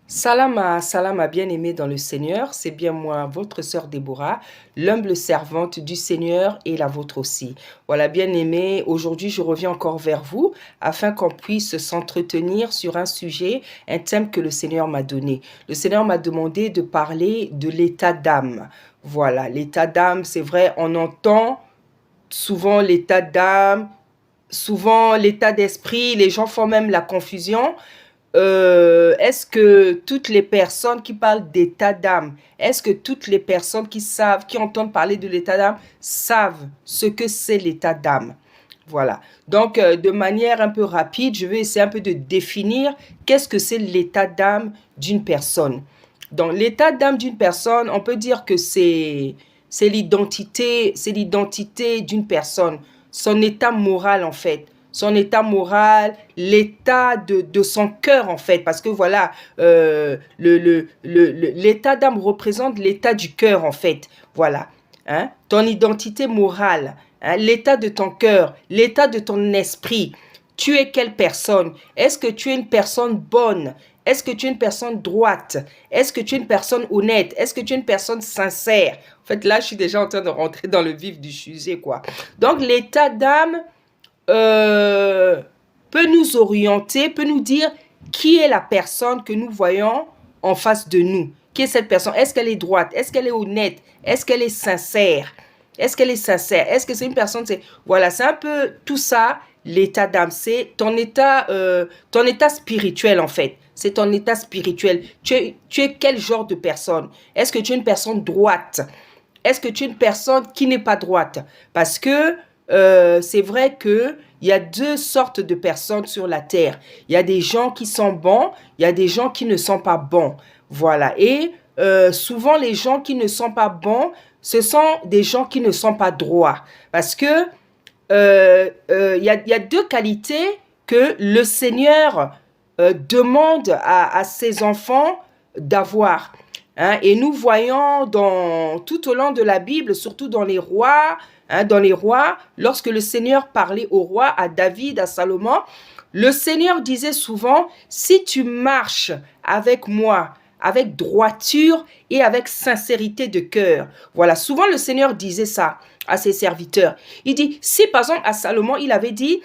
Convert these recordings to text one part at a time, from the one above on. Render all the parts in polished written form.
Salama, bien-aimé dans le Seigneur, c'est bien moi, votre sœur Déborah, l'humble servante du Seigneur et la vôtre aussi. Voilà, bien-aimé, aujourd'hui je reviens encore vers vous afin qu'on puisse s'entretenir sur un sujet, un thème que le Seigneur m'a donné. Le Seigneur m'a demandé de parler de l'état d'âme. Voilà, l'état d'âme, c'est vrai, on entend souvent l'état d'âme, souvent l'état d'esprit, les gens font même la confusion. Est-ce que toutes les personnes qui parlent d'état d'âme, est-ce que toutes les personnes qui savent, qui entendent parler de l'état d'âme, savent ce que c'est l'état d'âme? Voilà. Donc, de manière un peu rapide, je vais essayer un peu de définir qu'est-ce que c'est l'état d'âme d'une personne. Dans l'état d'âme d'une personne, on peut dire que c'est l'identité d'une personne, son état moral en fait, son état moral, l'état de son cœur en fait, parce que voilà, l'état d'âme représente l'état du cœur en fait, voilà, hein, ton identité morale, hein, l'état de ton cœur, l'état de ton esprit. Tu es quelle personne? Est-ce que tu es une personne bonne? Est-ce que tu es une personne droite? Est-ce que tu es une personne honnête? Est-ce que tu es une personne sincère? En fait, là, je suis déjà en train de rentrer dans le vif du sujet, quoi. Donc, l'état d'âme euh, peut nous orienter, peut nous dire qui est la personne que nous voyons en face de nous. Qui est cette personne? Est-ce qu'elle est droite? Est-ce qu'elle est honnête? Est-ce qu'elle est sincère? Est-ce qu'elle est sincère? Est-ce que c'est une personne? Voilà, c'est un peu tout ça, l'état d'âme. C'est ton état spirituel, en fait. C'est ton état spirituel. Tu es quel genre de personne? Est-ce que tu es une personne droite? Est-ce que tu es une personne qui n'est pas droite? Parce que c'est vrai que il y a deux sortes de personnes sur la terre. Il y a des gens qui sont bons, il y a des gens qui ne sont pas bons. Voilà. Et souvent, les gens qui ne sont pas bons, ce sont des gens qui ne sont pas droits. Parce que il y a deux qualités que le Seigneur demande à ses enfants d'avoir. Hein. Et nous voyons tout au long de la Bible, surtout dans les rois, lorsque le Seigneur parlait au roi, à David, à Salomon, le Seigneur disait souvent, si tu marches avec moi, avec droiture et avec sincérité de cœur. Voilà, souvent le Seigneur disait ça à ses serviteurs. Il dit, si par exemple à Salomon, il avait dit,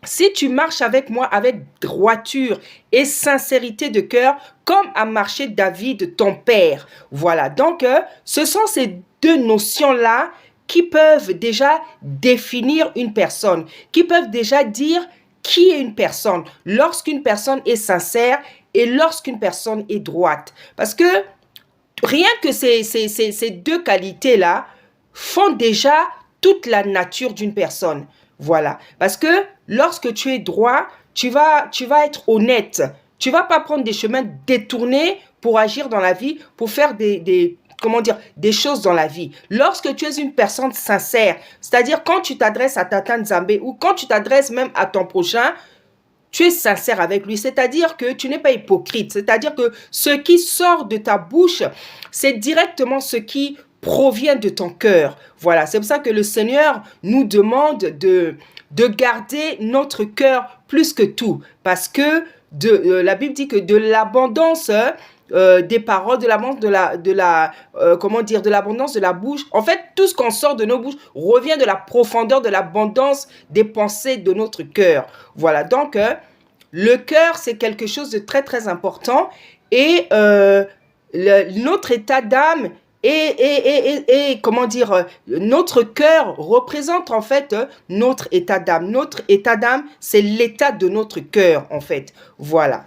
si tu marches avec moi avec droiture et sincérité de cœur, comme a marché David, ton père. Voilà, donc ce sont ces deux notions-là qui peuvent déjà définir une personne, qui peuvent déjà dire qui est une personne, lorsqu'une personne est sincère et lorsqu'une personne est droite. Parce que rien que ces deux qualités-là font déjà toute la nature d'une personne. Voilà. Parce que lorsque tu es droit, tu vas être honnête. Tu vas pas prendre des chemins détournés pour agir dans la vie, pour faire comment dire, des choses dans la vie. Lorsque tu es une personne sincère, c'est-à-dire quand tu t'adresses à Tata Nzambé ou quand tu t'adresses même à ton prochain, tu es sincère avec lui, c'est-à-dire que tu n'es pas hypocrite, c'est-à-dire que ce qui sort de ta bouche, c'est directement ce qui provient de ton cœur. Voilà, c'est pour ça que le Seigneur nous demande de garder notre cœur plus que tout, parce que la Bible dit que de l'abondance des paroles, comment dire, de l'abondance de la bouche. En fait, tout ce qu'on sort de nos bouches revient de la profondeur, de l'abondance des pensées de notre cœur. Voilà, donc le cœur, c'est quelque chose de très, très important et notre état d'âme et comment dire, notre cœur représente en fait notre état d'âme. Notre état d'âme, c'est l'état de notre cœur en fait. Voilà.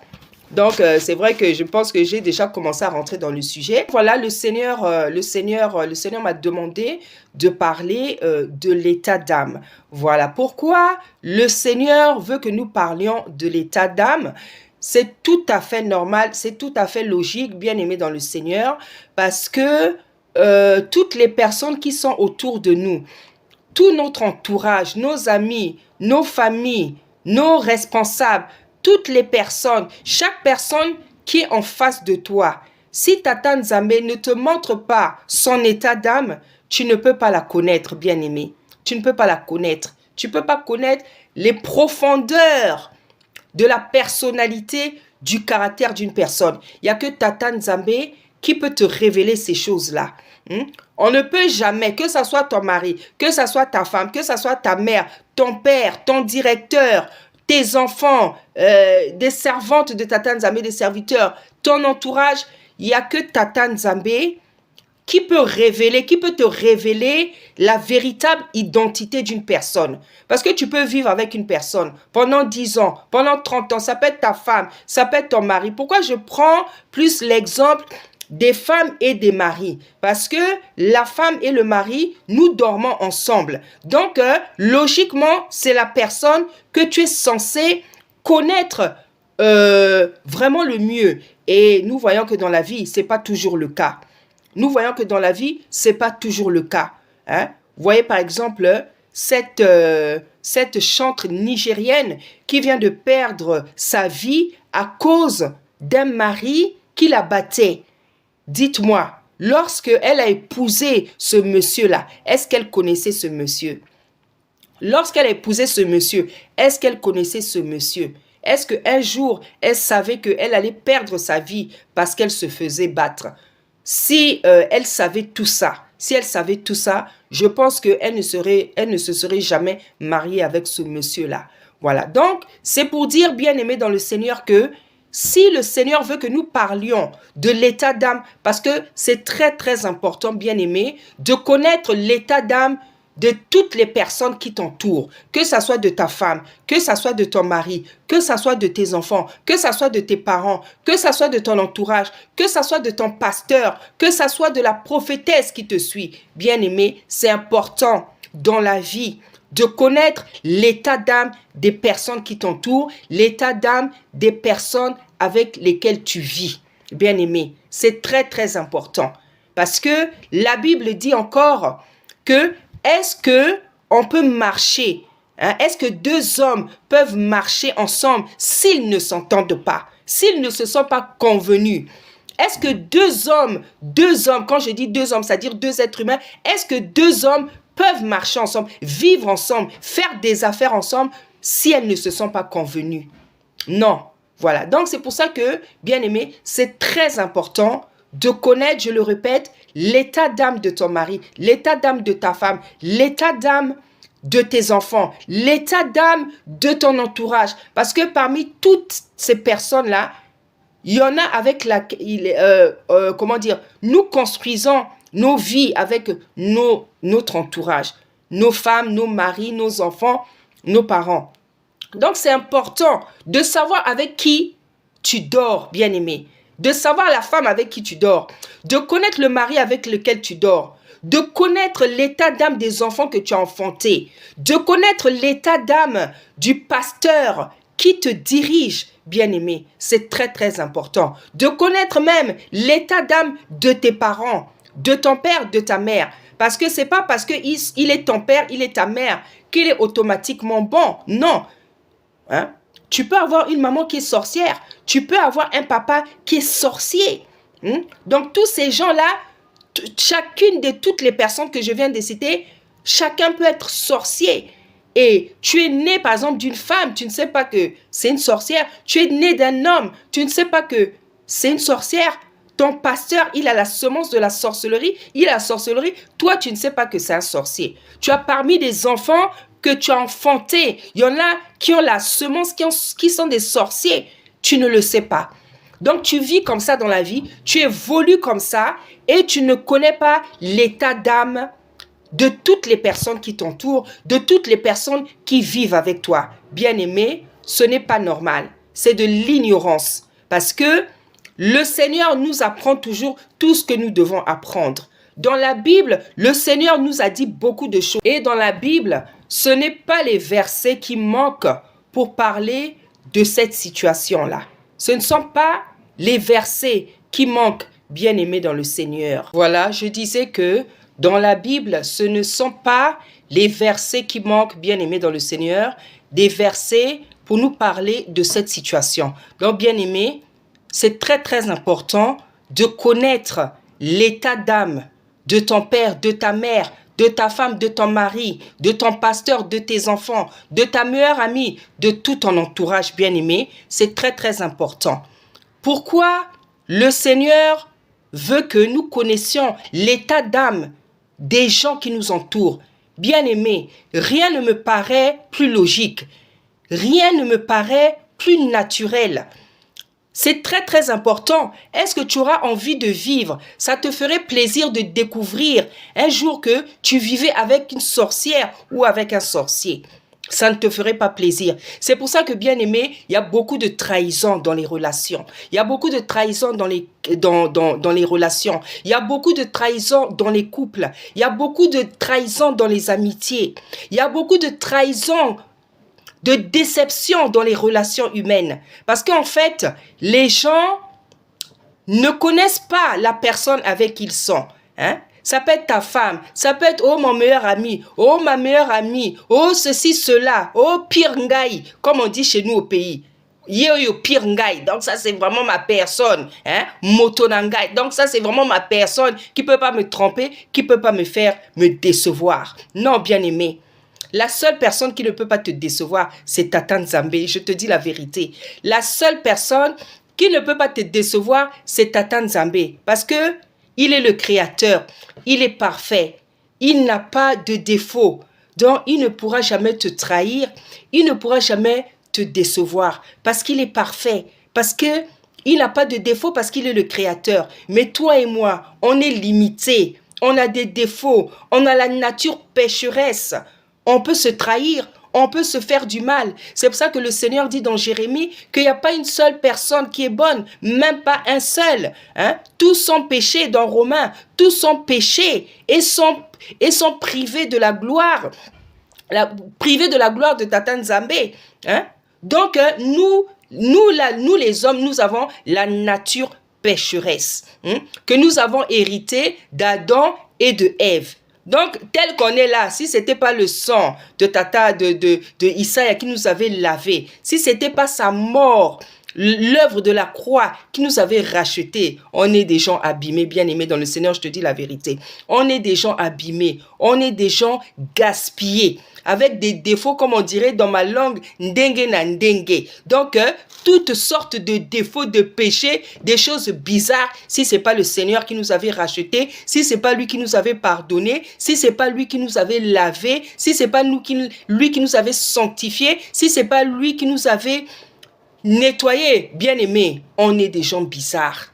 Donc, c'est vrai que je pense que j'ai déjà commencé à rentrer dans le sujet. Voilà, le Seigneur m'a demandé de parler de l'état d'âme. Voilà pourquoi le Seigneur veut que nous parlions de l'état d'âme. C'est tout à fait normal, c'est tout à fait logique, bien aimé dans le Seigneur, parce que toutes les personnes qui sont autour de nous, tout notre entourage, nos amis, nos familles, nos responsables, toutes les personnes, chaque personne qui est en face de toi, si Tata Nzambe ne te montre pas son état d'âme, tu ne peux pas la connaître, bien-aimé. Tu ne peux pas la connaître. Tu ne peux pas connaître les profondeurs de la personnalité du caractère d'une personne. Il n'y a que Tata Nzambe qui peut te révéler ces choses-là. On ne peut jamais, que ce soit ton mari, que ce soit ta femme, que ce soit ta mère, ton père, ton directeur, tes enfants, des servantes de Tata Nzambe, des serviteurs, ton entourage, il n'y a que Tata Nzambe qui peut te révéler la véritable identité d'une personne. Parce que tu peux vivre avec une personne pendant 10 ans, pendant 30 ans, ça peut être ta femme, ça peut être ton mari. Pourquoi je prends plus l'exemple des femmes et des maris? Parce que la femme et le mari, nous dormons ensemble. Donc, logiquement, c'est la personne que tu es censé connaître vraiment le mieux. Et nous voyons que dans la vie, ce n'est pas toujours le cas. Nous voyons que dans la vie, ce n'est pas toujours le cas. Hein? Vous voyez par exemple cette chantre nigérienne qui vient de perdre sa vie à cause d'un mari qui la battait. Dites-moi, lorsqu'elle a épousé ce monsieur-là, est-ce qu'elle connaissait ce monsieur? Lorsqu'elle a épousé ce monsieur, est-ce qu'elle connaissait ce monsieur? Est-ce qu'un jour, elle savait qu'elle allait perdre sa vie parce qu'elle se faisait battre? Si elle savait tout ça, je pense qu'elle ne se serait jamais mariée avec ce monsieur-là. Voilà, donc c'est pour dire, bien-aimé dans le Seigneur, que si le Seigneur veut que nous parlions de l'état d'âme, parce que c'est très très important, bien-aimé, de connaître l'état d'âme de toutes les personnes qui t'entourent, que ça soit de ta femme, que ça soit de ton mari, que ça soit de tes enfants, que ça soit de tes parents, que ça soit de ton entourage, que ça soit de ton pasteur, que ça soit de la prophétesse qui te suit. Bien-aimé, c'est important dans la vie de connaître l'état d'âme des personnes qui t'entourent, l'état d'âme des personnes avec lesquelles tu vis. Bien-aimé, c'est très très important parce que la Bible dit encore que est-ce que on peut marcher? Est-ce que deux hommes peuvent marcher ensemble s'ils ne s'entendent pas, s'ils ne se sont pas convenus? Est-ce que deux hommes, quand je dis deux hommes, c'est-à-dire deux êtres humains, est-ce que deux hommes peuvent marcher ensemble, vivre ensemble, faire des affaires ensemble si elles ne se sont pas convenues? Non. Voilà. Donc, c'est pour ça que, bien aimé, c'est très important de connaître, je le répète, l'état d'âme de ton mari, l'état d'âme de ta femme, l'état d'âme de tes enfants, l'état d'âme de ton entourage. Parce que parmi toutes ces personnes-là, il y en a avec nous construisons nos vies avec notre entourage, nos femmes, nos maris, nos enfants, nos parents. Donc, c'est important de savoir avec qui tu dors, bien-aimé. De savoir la femme avec qui tu dors, de connaître le mari avec lequel tu dors, de connaître l'état d'âme des enfants que tu as enfantés, de connaître l'état d'âme du pasteur qui te dirige, bien-aimé. C'est très, très important. De connaître même l'état d'âme de tes parents, de ton père, de ta mère. Parce que c'est pas parce qu'il est ton père, il est ta mère, qu'il est automatiquement bon. Non. Hein? Tu peux avoir une maman qui est sorcière. Tu peux avoir un papa qui est sorcier. Donc, tous ces gens-là, chacune de toutes les personnes que je viens de citer, chacun peut être sorcier. Et tu es né, par exemple, d'une femme, tu ne sais pas que c'est une sorcière. Tu es né d'un homme, tu ne sais pas que c'est une sorcière. Ton pasteur, il a la semence de la sorcellerie. Il a la sorcellerie. Toi, tu ne sais pas que c'est un sorcier. Tu as parmi des enfants que tu as enfantés. Il y en a qui ont la semence, qui sont des sorciers. Tu ne le sais pas. Donc, tu vis comme ça dans la vie. Tu évolues comme ça et tu ne connais pas l'état d'âme de toutes les personnes qui t'entourent, de toutes les personnes qui vivent avec toi. Bien-aimé, ce n'est pas normal. C'est de l'ignorance. Parce que le Seigneur nous apprend toujours tout ce que nous devons apprendre. Dans la Bible, le Seigneur nous a dit beaucoup de choses. Et dans la Bible, ce n'est pas les versets qui manquent pour parler de cette situation-là. Ce ne sont pas les versets qui manquent, bien-aimés dans le Seigneur. Voilà, je disais que dans la Bible, ce ne sont pas les versets qui manquent, bien-aimés dans le Seigneur, des versets pour nous parler de cette situation. Donc, bien-aimés, c'est très très important de connaître l'état d'âme de ton père, de ta mère, de ta femme, de ton mari, de ton pasteur, de tes enfants, de ta meilleure amie, de tout ton entourage bien-aimé. C'est très très important. Pourquoi le Seigneur veut que nous connaissions l'état d'âme des gens qui nous entourent? Bien-aimé, rien ne me paraît plus logique, rien ne me paraît plus naturel. C'est très très important. Est-ce que tu auras envie de vivre? Ça te ferait plaisir de découvrir un jour que tu vivais avec une sorcière ou avec un sorcier. Ça ne te ferait pas plaisir. C'est pour ça que, bien aimé, il y a beaucoup de trahison dans les relations. Il y a beaucoup de trahison dans les relations. Il y a beaucoup de trahison dans les couples. Il y a beaucoup de trahison dans les amitiés. Il y a beaucoup de trahison, de déception dans les relations humaines. Parce qu'en fait, les gens ne connaissent pas la personne avec qui ils sont. Hein? Ça peut être ta femme, ça peut être « oh mon meilleur ami »,« oh ma meilleure amie »,« oh ceci, cela »,« oh pire ngai », comme on dit chez nous au pays. Yo yo pire ngai, donc ça c'est vraiment ma personne, hein, motonangai, donc ça c'est vraiment ma personne qui peut pas me tromper, qui peut pas me faire me décevoir. Non, bien aimé, la seule personne qui ne peut pas te décevoir, c'est Tata Nzambe, je te dis la vérité. La seule personne qui ne peut pas te décevoir, c'est Tata Nzambe, parce que il est le créateur, il est parfait, il n'a pas de défaut, donc il ne pourra jamais te trahir, il ne pourra jamais te décevoir, parce qu'il est parfait, parce que il n'a pas de défaut, parce qu'il est le créateur. Mais toi et moi, on est limités, on a des défauts, on a la nature pécheresse, on peut se trahir, on peut se faire du mal. C'est pour ça que le Seigneur dit dans Jérémie qu'il n'y a pas une seule personne qui est bonne, même pas un seul. Hein? Tous sont péchés dans Romains, tous sont péchés et sont privés de la gloire, privés de la gloire de Tata Nzambe. Hein? Donc, nous les hommes, nous avons la nature pécheresse, que nous avons hérité d'Adam et de Ève. Donc, tel qu'on est là, si ce n'était pas le sang de Tata, de Isaïe qui nous avait lavé, si ce n'était pas sa mort, l'œuvre de la croix qui nous avait racheté, on est des gens abîmés, bien-aimés dans le Seigneur, je te dis la vérité. On est des gens abîmés, on est des gens gaspillés, avec des défauts, comme on dirait dans ma langue, ndengue na ndengue. Donc, toutes sortes de défauts, de péchés, des choses bizarres, si ce n'est pas le Seigneur qui nous avait rachetés, si ce n'est pas lui qui nous avait pardonné, si ce n'est pas lui qui nous avait lavé, si ce n'est pas lui qui nous avait sanctifiés, si ce n'est pas lui qui nous avait nettoyés, bien-aimés, on est des gens bizarres.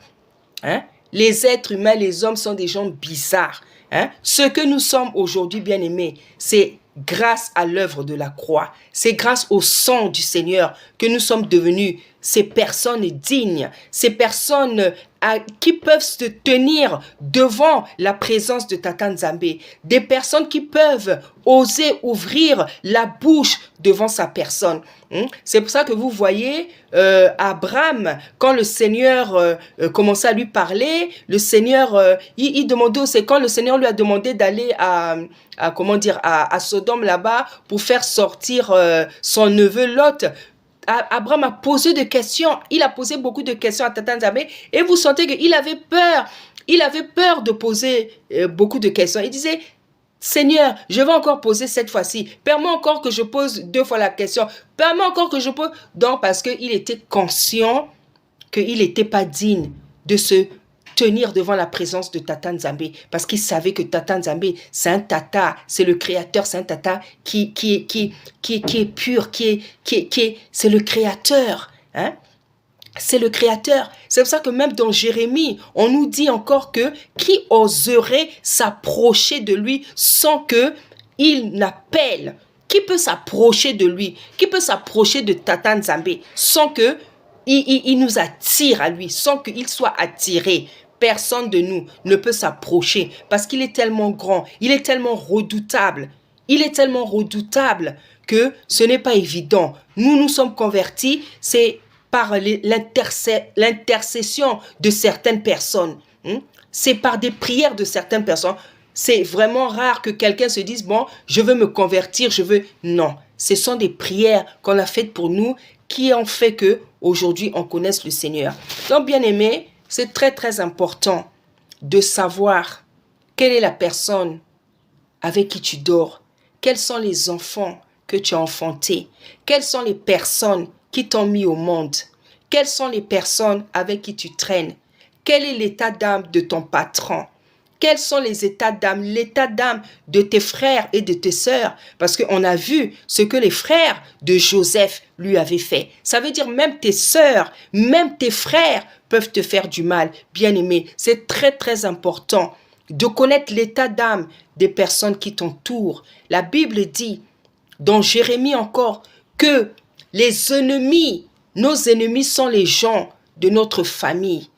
Hein? Les êtres humains, les hommes sont des gens bizarres. Hein? Ce que nous sommes aujourd'hui, bien-aimés, c'est grâce à l'œuvre de la croix, c'est grâce au sang du Seigneur que nous sommes devenus ces personnes dignes, ces personnes qui peuvent se tenir devant la présence de Tata Nzambe, des personnes qui peuvent oser ouvrir la bouche devant sa personne. C'est pour ça que vous voyez Abraham, quand le Seigneur commençait à lui parler, le Seigneur, il demandait, c'est quand le Seigneur lui a demandé d'aller à Sodome là-bas pour faire sortir son neveu Lot. Abraham a posé des questions, il a posé beaucoup de questions à Tata Nzambe et vous sentez qu'il avait peur de poser beaucoup de questions. Il disait, Seigneur, je vais encore poser cette fois-ci. Permets encore que je pose 2 fois la question. Permets encore que je pose... Donc, parce qu'il était conscient qu'il n'était pas digne de se tenir devant la présence de Tata Nzambe. Parce qu'il savait que Tata Nzambe, c'est un tata, c'est le créateur, c'est un tata qui est pur, c'est le créateur. Hein? C'est le créateur. C'est pour ça que même dans Jérémie, on nous dit encore que qui oserait s'approcher de lui sans que il n'appelle? Qui peut s'approcher de lui? Qui peut s'approcher de Tata Nzambe sans que il nous attire à lui, sans qu'il soit attiré? Personne de nous ne peut s'approcher parce qu'il est tellement grand, il est tellement redoutable. Il est tellement redoutable que ce n'est pas évident. Nous sommes convertis, c'est par l'intercession de certaines personnes. C'est par des prières de certaines personnes. C'est vraiment rare que quelqu'un se dise, bon, je veux me convertir, je veux... Non, ce sont des prières qu'on a faites pour nous qui ont fait que aujourd'hui on connaisse le Seigneur. Donc, bien aimé, c'est très très important de savoir quelle est la personne avec qui tu dors, quels sont les enfants que tu as enfantés, quelles sont les personnes qui t'ont mis au monde, Quelles sont les personnes avec qui tu traînes? Quel est l'état d'âme de ton patron? Quels sont les états d'âme, l'état d'âme de tes frères et de tes sœurs? Parce qu'on a vu ce que les frères de Joseph lui avaient fait. Ça veut dire même tes sœurs, même tes frères peuvent te faire du mal. Bien-aimé, c'est très très important de connaître l'état d'âme des personnes qui t'entourent. La Bible dit, dans Jérémie encore, que les ennemis, nos ennemis sont les gens de notre famille.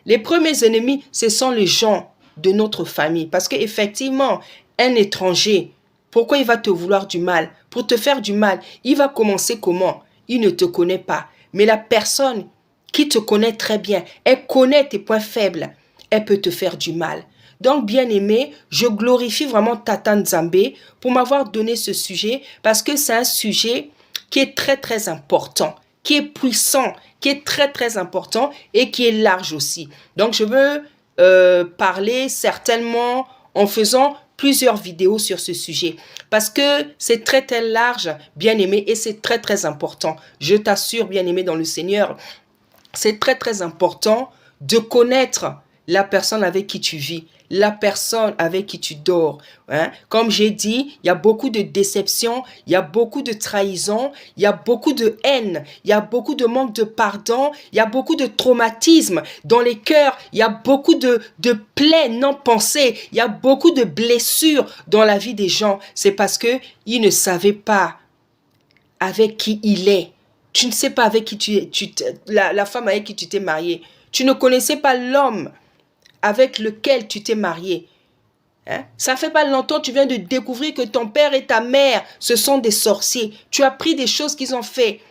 Les premiers ennemis, ce sont les gens de notre famille. Parce qu'effectivement, un étranger, pourquoi il va te vouloir du mal? Pour te faire du mal, il va commencer comment? Il ne te connaît pas. Mais la personne qui te connaît très bien, elle connaît tes points faibles, elle peut te faire du mal. Donc, bien-aimé, je glorifie vraiment Tata Nzambe pour m'avoir donné ce sujet parce que c'est un sujet qui est très, très important, qui est puissant, qui est très, très important et qui est large aussi. Donc, je veux parler certainement en faisant plusieurs vidéos sur ce sujet parce que c'est très très large, bien-aimé, et c'est très très important. Je t'assure, bien-aimé dans le Seigneur, c'est très très important de connaître la personne avec qui tu vis, la personne avec qui tu dors. Comme j'ai dit, il y a beaucoup de déception, il y a beaucoup de trahison, il y a beaucoup de haine, il y a beaucoup de manque de pardon, il y a beaucoup de traumatisme dans les cœurs, il y a beaucoup de plaies non pensées, il y a beaucoup de blessures dans la vie des gens. C'est parce qu'ils ne savaient pas avec qui il est. Tu ne sais pas avec qui la femme avec qui tu t'es marié. Tu ne connaissais pas l'homme avec lequel tu t'es marié. Ça fait pas longtemps, tu viens de découvrir que ton père et ta mère, ce sont des sorciers. Tu as appris des choses qu'ils ont fait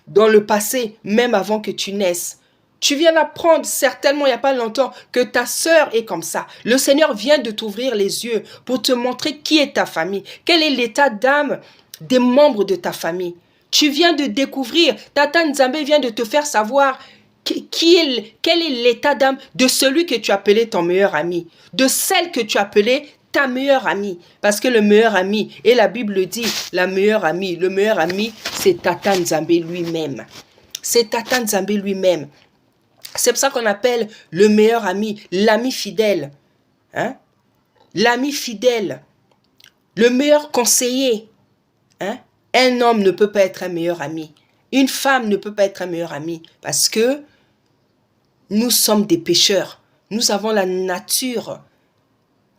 dans le passé, même avant que tu naisses. Tu viens d'apprendre certainement il n'y a pas longtemps que ta sœur est comme ça. Le Seigneur vient de t'ouvrir les yeux pour te montrer qui est ta famille. Quel est l'état d'âme des membres de ta famille. Tu viens de découvrir, Tata Nzambe vient de te faire savoir quel est l'état d'âme de celui que tu appelais ton meilleur ami, de celle que tu appelais ta meilleure amie. Parce que le meilleur ami, et la Bible dit, le meilleur ami, c'est Tata Nzambe lui-même. C'est Tata Nzambe lui-même. C'est pour ça qu'on appelle le meilleur ami, l'ami fidèle. L'ami fidèle, le meilleur conseiller. Un homme ne peut pas être un meilleur ami. Une femme ne peut pas être un meilleur ami parce que nous sommes des pécheurs. Nous avons la nature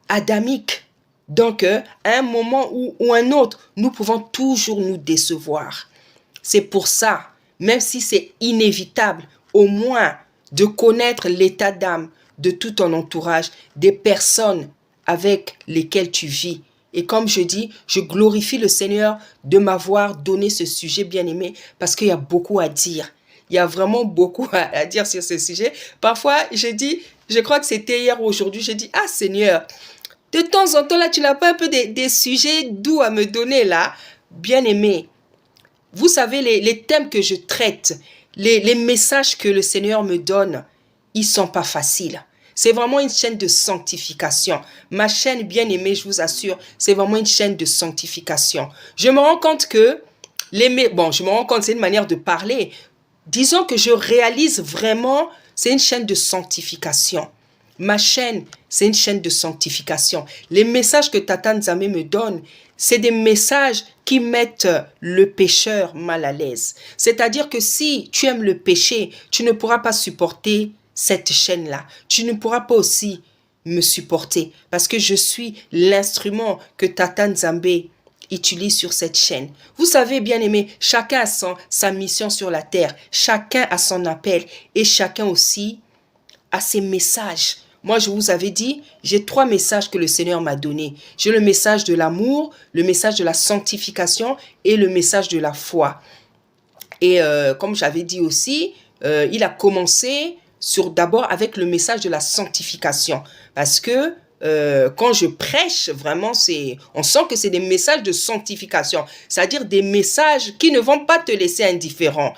adamique. Donc, à un moment ou un autre, nous pouvons toujours nous décevoir. C'est pour ça, même si c'est inévitable, au moins de connaître l'état d'âme de tout ton entourage, des personnes avec lesquelles tu vis. Et comme je dis, je glorifie le Seigneur de m'avoir donné ce sujet bien-aimé parce qu'il y a beaucoup à dire. Il y a vraiment beaucoup à dire sur ce sujet. Parfois, je crois que c'était hier ou aujourd'hui, je dis, ah Seigneur, de temps en temps, là, tu n'as pas un peu des sujets doux à me donner là, bien-aimé. Vous savez, les thèmes que je traite, les messages que le Seigneur me donne, ils ne sont pas faciles. C'est vraiment une chaîne de sanctification. Ma chaîne bien-aimée, je vous assure, c'est vraiment une chaîne de sanctification. Je me rends compte que, c'est une manière de parler. Disons que je réalise vraiment, c'est une chaîne de sanctification. Ma chaîne, c'est une chaîne de sanctification. Les messages que Tata Nzambe me donne, c'est des messages qui mettent le pécheur mal à l'aise. C'est-à-dire que si tu aimes le péché, tu ne pourras pas supporter cette chaîne-là. Tu ne pourras pas aussi me supporter parce que je suis l'instrument que Tata Nzambe utilise sur cette chaîne. Vous savez, bien-aimé, chacun a sa mission sur la terre. Chacun a son appel et chacun aussi a ses messages. Moi, je vous avais dit, j'ai 3 messages que le Seigneur m'a donnés. J'ai le message de l'amour, le message de la sanctification et le message de la foi. Et comme j'avais dit aussi, il a commencé d'abord avec le message de la sanctification. Parce que quand je prêche, vraiment, on sent que c'est des messages de sanctification. C'est-à-dire des messages qui ne vont pas te laisser indifférent.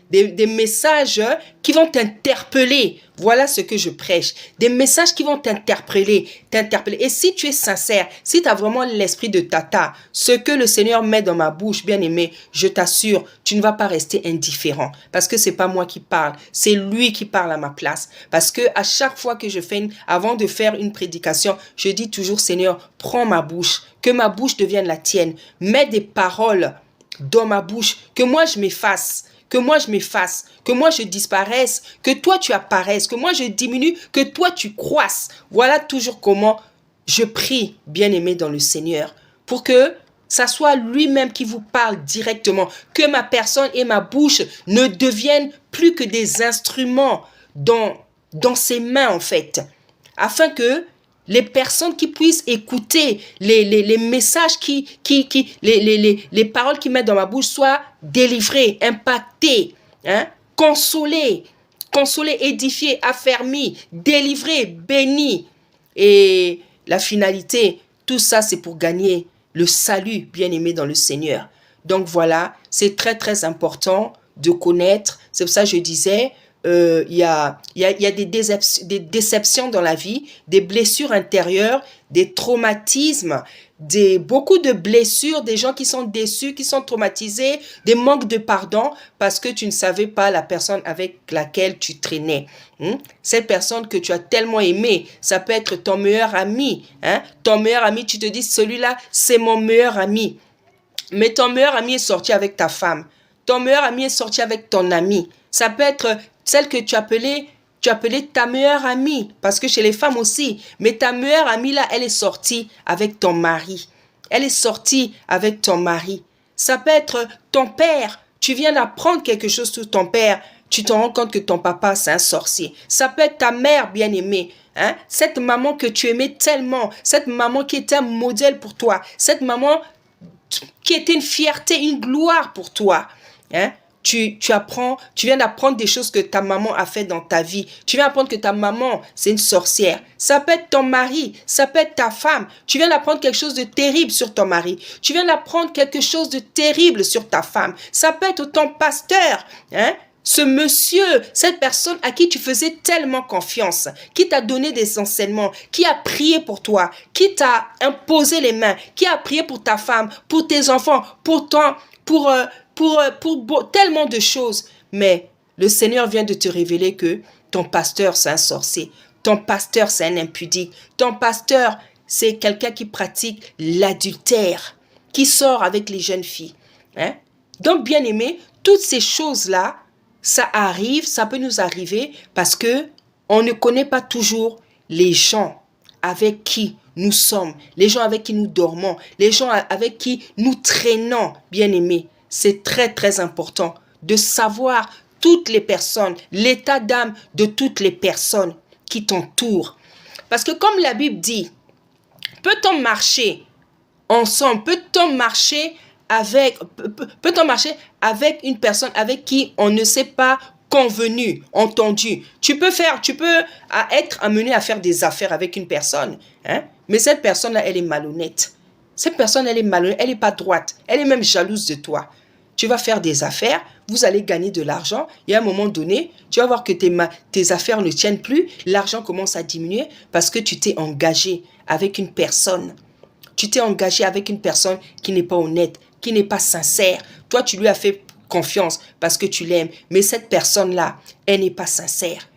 Des messages qui vont t'interpeller. Voilà ce que je prêche. Des messages qui vont t'interpeller. Et si tu es sincère, si tu as vraiment l'esprit de tata, ce que le Seigneur met dans ma bouche, bien aimé, je t'assure, tu ne vas pas rester indifférent. Parce que c'est pas moi qui parle, c'est lui qui parle à ma place. Parce que à chaque fois que avant de faire une prédication, je dis toujours, Seigneur, prends ma bouche, que ma bouche devienne la tienne. Mets des paroles dans ma bouche, que moi je m'efface, que moi je disparaisse, que toi tu apparaisses, que moi je diminue, que toi tu croisses. Voilà toujours comment je prie, bien-aimé dans le Seigneur, pour que ça soit lui-même qui vous parle directement, que ma personne et ma bouche ne deviennent plus que des instruments dans ses mains en fait, afin que les personnes qui puissent écouter les messages les paroles qui mettent dans ma bouche soient délivrées, impactées, hein, consolées, édifiées, affermies, délivrées, bénies. Et la finalité, tout ça, c'est pour gagner le salut, bien-aimé dans le Seigneur. Donc voilà, c'est très très important de connaître. C'est pour ça que je disais, il y a des déceptions dans la vie, des blessures intérieures, des traumatismes, beaucoup de blessures, des gens qui sont déçus, qui sont traumatisés, des manques de pardon parce que tu ne savais pas la personne avec laquelle tu traînais. Cette personne que tu as tellement aimée, ça peut être ton meilleur ami. Ton meilleur ami, tu te dis, celui-là, c'est mon meilleur ami. Mais ton meilleur ami est sorti avec ta femme. Ton meilleur ami est sorti avec ton ami. Ça peut être celle que tu appelais ta meilleure amie, parce que chez les femmes aussi, mais ta meilleure amie là, elle est sortie avec ton mari. Elle est sortie avec ton mari. Ça peut être ton père. Tu viens d'apprendre quelque chose sur ton père. Tu te rends compte que ton papa, c'est un sorcier. Ça peut être ta mère bien-aimée. Cette maman que tu aimais tellement. Cette maman qui était un modèle pour toi. Cette maman qui était une fierté, une gloire pour toi. Tu viens d'apprendre des choses que ta maman a fait dans ta vie. Tu viens d'apprendre que ta maman, c'est une sorcière. Ça peut être ton mari, ça peut être ta femme. Tu viens d'apprendre quelque chose de terrible sur ton mari. Tu viens d'apprendre quelque chose de terrible sur ta femme. Ça peut être ton pasteur, ce monsieur, cette personne à qui tu faisais tellement confiance, qui t'a donné des enseignements, qui a prié pour toi, qui t'a imposé les mains, qui a prié pour ta femme, pour tes enfants, pour tellement de choses. Mais le Seigneur vient de te révéler que ton pasteur, c'est un sorcier. Ton pasteur, c'est un impudique. Ton pasteur, c'est quelqu'un qui pratique l'adultère, qui sort avec les jeunes filles. Donc, bien aimé, toutes ces choses-là, ça arrive, ça peut nous arriver parce que on ne connaît pas toujours les gens avec qui nous sommes, les gens avec qui nous dormons, les gens avec qui nous traînons, bien aimé. C'est très très important de savoir toutes les personnes, l'état d'âme de toutes les personnes qui t'entourent. Parce que comme la Bible dit, peut-on marcher ensemble, peut-on marcher avec une personne avec qui on ne s'est pas convenu, entendu. Tu peux être amené à faire des affaires avec une personne, mais cette personne-là, elle est malhonnête. Cette personne, elle est malhonnête, elle n'est pas droite, elle est même jalouse de toi. Tu vas faire des affaires, vous allez gagner de l'argent et à un moment donné, tu vas voir que tes affaires ne tiennent plus, l'argent commence à diminuer parce que tu t'es engagé avec une personne. Tu t'es engagé avec une personne qui n'est pas honnête, qui n'est pas sincère. Toi, tu lui as fait confiance parce que tu l'aimes. Mais cette personne-là, elle n'est pas sincère.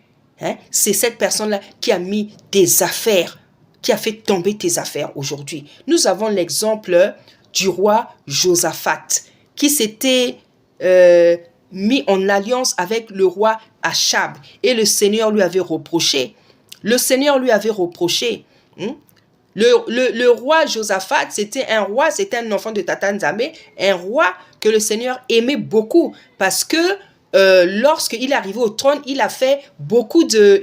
C'est cette personne-là qui a mis tes affaires, qui a fait tomber tes affaires aujourd'hui. Nous avons l'exemple du roi Josaphat qui s'était mis en alliance avec le roi Achab. Et le Seigneur lui avait reproché. Le roi Josaphat, c'était un enfant de Tata Nzambe, un roi que le Seigneur aimait beaucoup parce que lorsqu'il est arrivé au trône, il a fait beaucoup de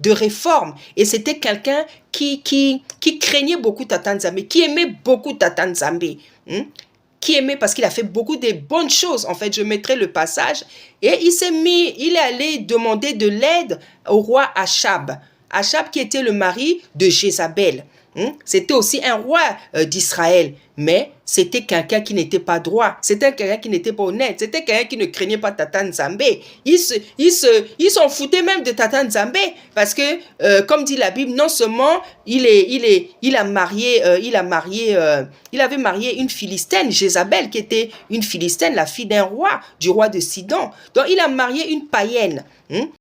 réformes et c'était quelqu'un qui craignait beaucoup Tata Nzambe, qui aimait beaucoup Tata Nzambe, qui aimait parce qu'il a fait beaucoup de bonnes choses. En fait, je mettrai le passage et il est allé demander de l'aide au roi Achab. Achab qui était le mari de Jézabel. C'était aussi un roi d'Israël, mais c'était quelqu'un qui n'était pas droit, c'était quelqu'un qui n'était pas honnête, c'était quelqu'un qui ne craignait pas Tata Nzambé. Il s'en foutait même de Tata Nzambé, parce que, comme dit la Bible, non seulement il avait marié une Philistine, Jézabel, qui était une Philistine, la fille d'un roi, du roi de Sidon. Donc il a marié une païenne.